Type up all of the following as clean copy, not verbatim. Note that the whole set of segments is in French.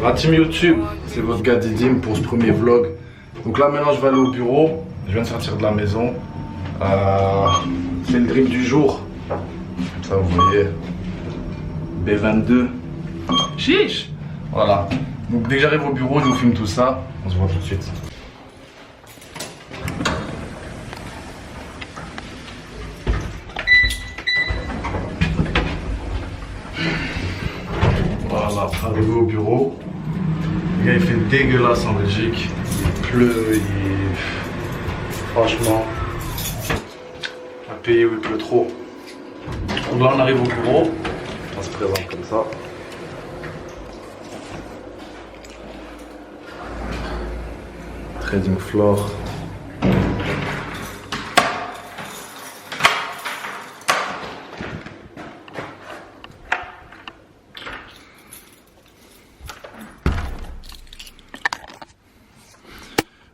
La team YouTube, c'est votre gars Didim pour ce premier vlog. Donc là maintenant je vais aller au bureau, je viens de sortir de la maison. C'est le drip du jour. Comme ça vous voyez. B22. Chiche. Voilà. Donc dès que j'arrive au bureau, je vous filme tout ça. On se voit tout de suite. Voilà, arrivé au bureau. Le gars il fait dégueulasse en Belgique. Il pleut, franchement, un pays où il pleut trop. Donc là on arrive au bureau. On se présente comme ça. Trading floor.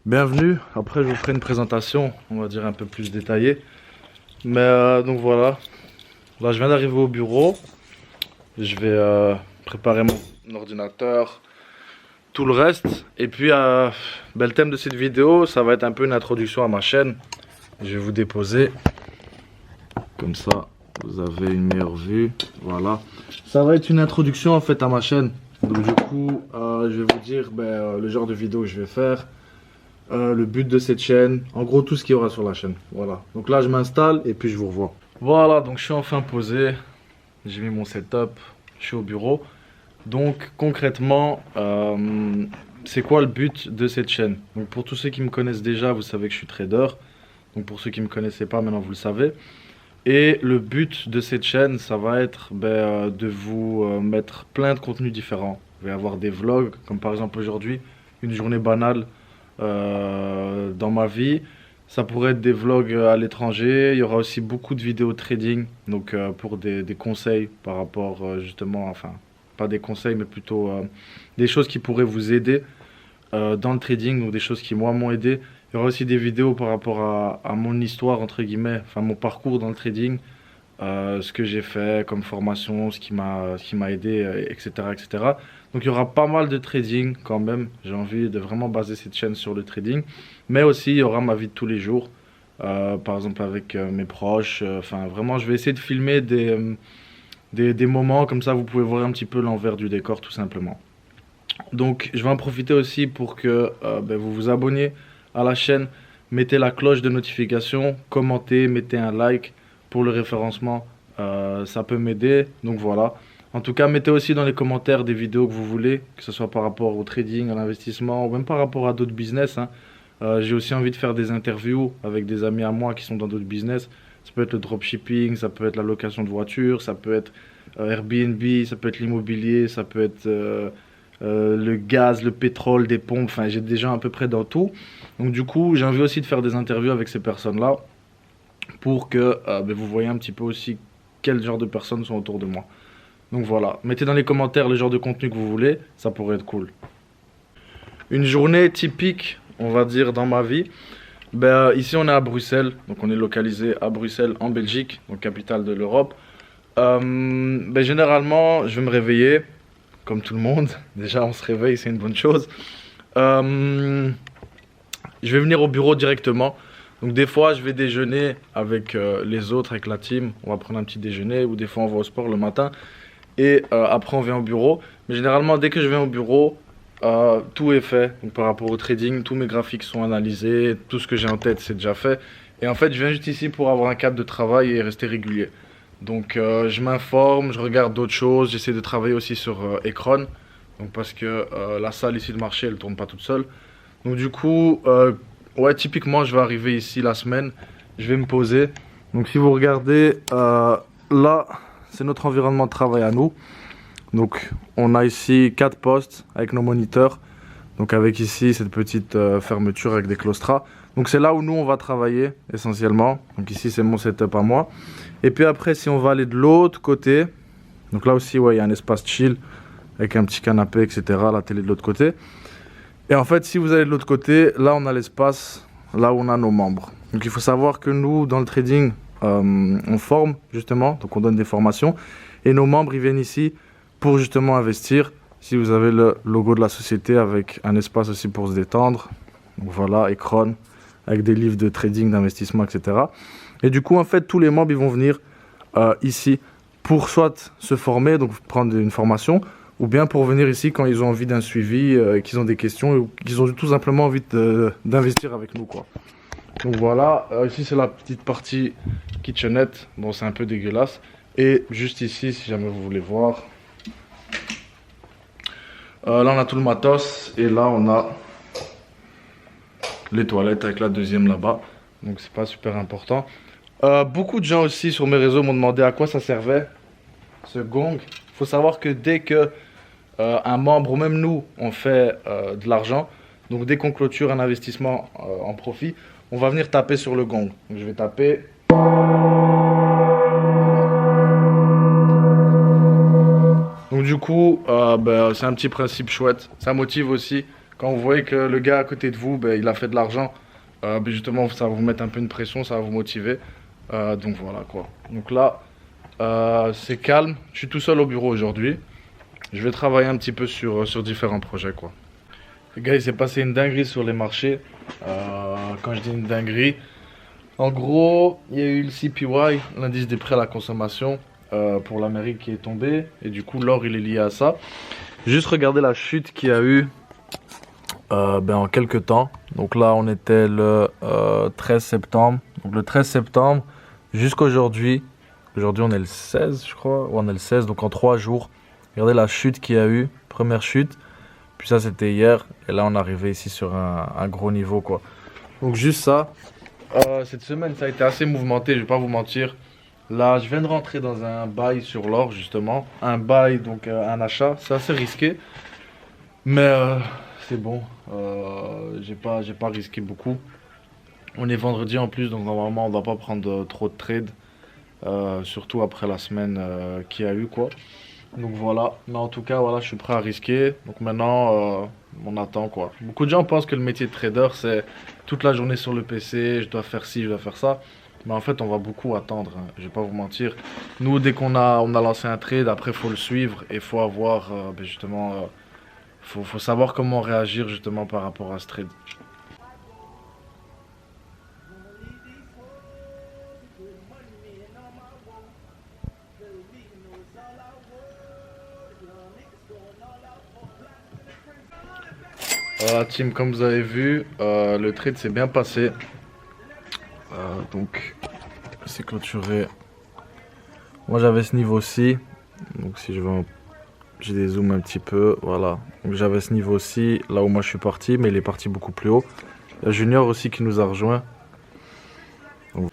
Bienvenue, après je vous ferai une présentation, on va dire un peu plus détaillée. Mais donc voilà, là je viens d'arriver au bureau. Je vais préparer mon ordinateur, tout le reste. Et puis le thème de cette vidéo, ça va être un peu une introduction à ma chaîne. Je vais vous déposer, comme ça vous avez une meilleure vue, voilà. Ça va être une introduction en fait à ma chaîne. Donc du coup, je vais vous dire le genre de vidéo que je vais faire. Le but de cette chaîne, en gros tout ce qu'il y aura sur la chaîne, voilà. Donc là je m'installe et puis je vous revois. Voilà, donc je suis enfin posé, j'ai mis mon setup, je suis au bureau. Donc concrètement, c'est quoi le but de cette chaîne? Donc pour tous ceux qui me connaissent déjà, vous savez que je suis trader. Donc pour ceux qui ne me connaissaient pas, maintenant vous le savez. Et le but de cette chaîne, ça va être de vous mettre plein de contenus différents. Vous allez avoir des vlogs, comme par exemple aujourd'hui, une journée banale dans ma vie. Ça pourrait être des vlogs à l'étranger. Il y aura aussi beaucoup de vidéos trading, donc pour des conseils par rapport justement, enfin pas des conseils mais plutôt des choses qui pourraient vous aider dans le trading, ou des choses qui moi m'ont aidé. Il y aura aussi des vidéos par rapport à mon histoire entre guillemets, enfin mon parcours dans le trading, ce que j'ai fait comme formation, ce qui m'a aidé, etc., etc. Donc il y aura pas mal de trading quand même. J'ai envie de vraiment baser cette chaîne sur le trading. Mais aussi il y aura ma vie de tous les jours. Par exemple avec mes proches. Enfin vraiment je vais essayer de filmer des moments comme ça. Vous pouvez voir un petit peu l'envers du décor tout simplement. Donc je vais en profiter aussi pour que vous vous abonniez à la chaîne. Mettez la cloche de notification. Commentez, mettez un like pour le référencement. Ça peut m'aider. Donc voilà. En tout cas, mettez aussi dans les commentaires des vidéos que vous voulez, que ce soit par rapport au trading, à l'investissement, ou même par rapport à d'autres business. J'ai aussi envie de faire des interviews avec des amis à moi qui sont dans d'autres business. Ça peut être le dropshipping, ça peut être la location de voitures, ça peut être Airbnb, ça peut être l'immobilier, ça peut être le gaz, le pétrole, des pompes. Enfin, j'ai déjà à peu près dans tout. Donc du coup, j'ai envie aussi de faire des interviews avec ces personnes-là pour que vous voyez un petit peu aussi quel genre de personnes sont autour de moi. Donc voilà, mettez dans les commentaires le genre de contenu que vous voulez, ça pourrait être cool. Une journée typique, on va dire, dans ma vie. Ici on est à Bruxelles, donc on est localisé à Bruxelles en Belgique, donc capitale de l'Europe. Généralement, je vais me réveiller, comme tout le monde. Déjà on se réveille, c'est une bonne chose. Je vais venir au bureau directement. Donc des fois je vais déjeuner avec les autres, avec la team. On va prendre un petit déjeuner, ou des fois on va au sport le matin. Et après on vient au bureau. Mais généralement dès que je viens au bureau, tout est fait. Donc par rapport au trading, tous mes graphiques sont analysés. Tout ce que j'ai en tête c'est déjà fait. Et en fait je viens juste ici pour avoir un cadre de travail et rester régulier. Donc je m'informe, je regarde d'autres choses. J'essaie de travailler aussi sur Ekron. Donc parce que la salle ici de marché elle tourne pas toute seule. Donc du coup, ouais, typiquement je vais arriver ici la semaine. Je vais me poser. Donc si vous regardez là, c'est notre environnement de travail à nous. Donc on a ici 4 postes avec nos moniteurs. Donc avec ici cette petite fermeture avec des claustras. Donc c'est là où nous on va travailler essentiellement. Donc ici c'est mon setup à moi. Et puis après si on va aller de l'autre côté. Donc là aussi ouais, il y a un espace chill avec un petit canapé etc. La télé de l'autre côté. Et en fait si vous allez de l'autre côté, là on a l'espace, là où on a nos membres. Donc il faut savoir que nous dans le trading, on forme justement, donc on donne des formations. Et nos membres, ils viennent ici pour justement investir. Ici, vous avez le logo de la société avec un espace aussi pour se détendre. Donc voilà, écran, avec des livres de trading, d'investissement, etc. Et du coup, en fait, tous les membres, ils vont venir ici pour soit se former, donc prendre une formation, ou bien pour venir ici quand ils ont envie d'un suivi, qu'ils ont des questions, ou qu'ils ont tout simplement envie d'investir avec nous, quoi. Donc voilà, ici c'est la petite partie kitchenette, bon c'est un peu dégueulasse. Et juste ici, si jamais vous voulez voir, là on a tout le matos, et là on a les toilettes avec la deuxième là-bas, donc c'est pas super important. Beaucoup de gens aussi sur mes réseaux m'ont demandé à quoi ça servait, ce gong. Il faut savoir que dès que un membre, ou même nous, on fait de l'argent, donc dès qu'on clôture un investissement en profit, on va venir taper sur le gong. Donc je vais taper. Donc du coup, c'est un petit principe chouette. Ça motive aussi. Quand vous voyez que le gars à côté de vous, il a fait de l'argent, justement, ça va vous mettre un peu une pression, ça va vous motiver. Donc voilà quoi. Donc là, c'est calme. Je suis tout seul au bureau aujourd'hui. Je vais travailler un petit peu sur différents projets quoi. Les gars, il s'est passé une dinguerie sur les marchés. Quand je dis une dinguerie, en gros, il y a eu le CPY, l'indice des prix à la consommation, pour l'Amérique qui est tombé. Et du coup, l'or, il est lié à ça. Juste regarder la chute qu'il y a eu en quelques temps. Donc là, on était le 13 septembre. Donc le 13 septembre jusqu'à aujourd'hui. Aujourd'hui, on est le 16, je crois. Ouais, on est le 16, donc en 3 jours. Regardez la chute qu'il y a eu. Première chute. Puis ça, c'était hier. Et là, on est arrivé ici sur un gros niveau, quoi. Donc juste ça. Cette semaine, ça a été assez mouvementé, je vais pas vous mentir. Là, je viens de rentrer dans un bail sur l'or, justement. Un bail, donc un achat. C'est assez risqué. Mais c'est bon. J'ai pas risqué beaucoup. On est vendredi en plus, donc normalement, on ne va pas prendre trop de trades. Surtout après la semaine qu'il y a eu, quoi. Donc voilà, mais en tout cas, voilà, je suis prêt à risquer. Donc maintenant, on attend quoi. Beaucoup de gens pensent que le métier de trader, c'est toute la journée sur le PC, je dois faire ci, je dois faire ça. Mais en fait, on va beaucoup attendre, hein. Je vais pas vous mentir. Nous, dès qu'on a lancé un trade, après, il faut le suivre et il faut avoir, justement, faut savoir comment réagir justement par rapport à ce trade. Voilà, team, comme vous avez vu, le trade s'est bien passé. Donc, c'est clôturé. Moi, j'avais ce niveau-ci. Donc, si je vais j'ai des zooms un petit peu. Voilà. Donc, j'avais ce niveau-ci, là où moi je suis parti, mais il est parti beaucoup plus haut. Il y a Junior aussi qui nous a rejoint. Donc,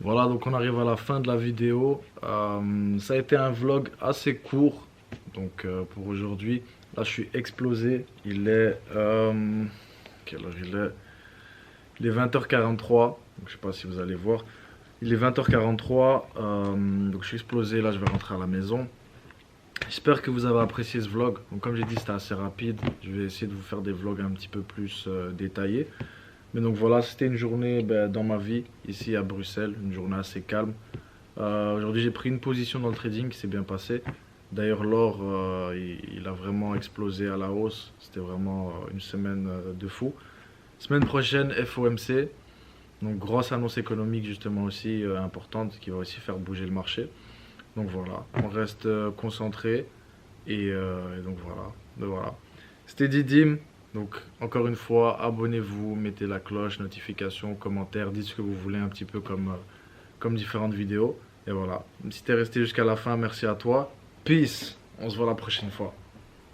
voilà, donc on arrive à la fin de la vidéo. Ça a été un vlog assez court. Donc, pour aujourd'hui. Là, je suis explosé. Il est. Quelle heure il est? Il est 20h43. Donc, je sais pas si vous allez voir. Il est 20h43. Donc, je suis explosé. Là, je vais rentrer à la maison. J'espère que vous avez apprécié ce vlog. Donc, comme j'ai dit, c'était assez rapide. Je vais essayer de vous faire des vlogs un petit peu plus détaillés. Mais donc, voilà, c'était une journée dans ma vie, ici à Bruxelles. Une journée assez calme. Aujourd'hui, j'ai pris une position dans le trading qui s'est bien passé. D'ailleurs, l'or, il a vraiment explosé à la hausse. C'était vraiment une semaine de fou. Semaine prochaine, FOMC. Donc, grosse annonce économique justement aussi importante qui va aussi faire bouger le marché. Donc voilà, on reste concentré. Et donc voilà. C'était Didim. Donc, encore une fois, abonnez-vous, mettez la cloche, notification, commentaire, dites ce que vous voulez un petit peu comme différentes vidéos. Et voilà. Si t'es resté jusqu'à la fin, merci à toi. Peace, on se voit la prochaine fois.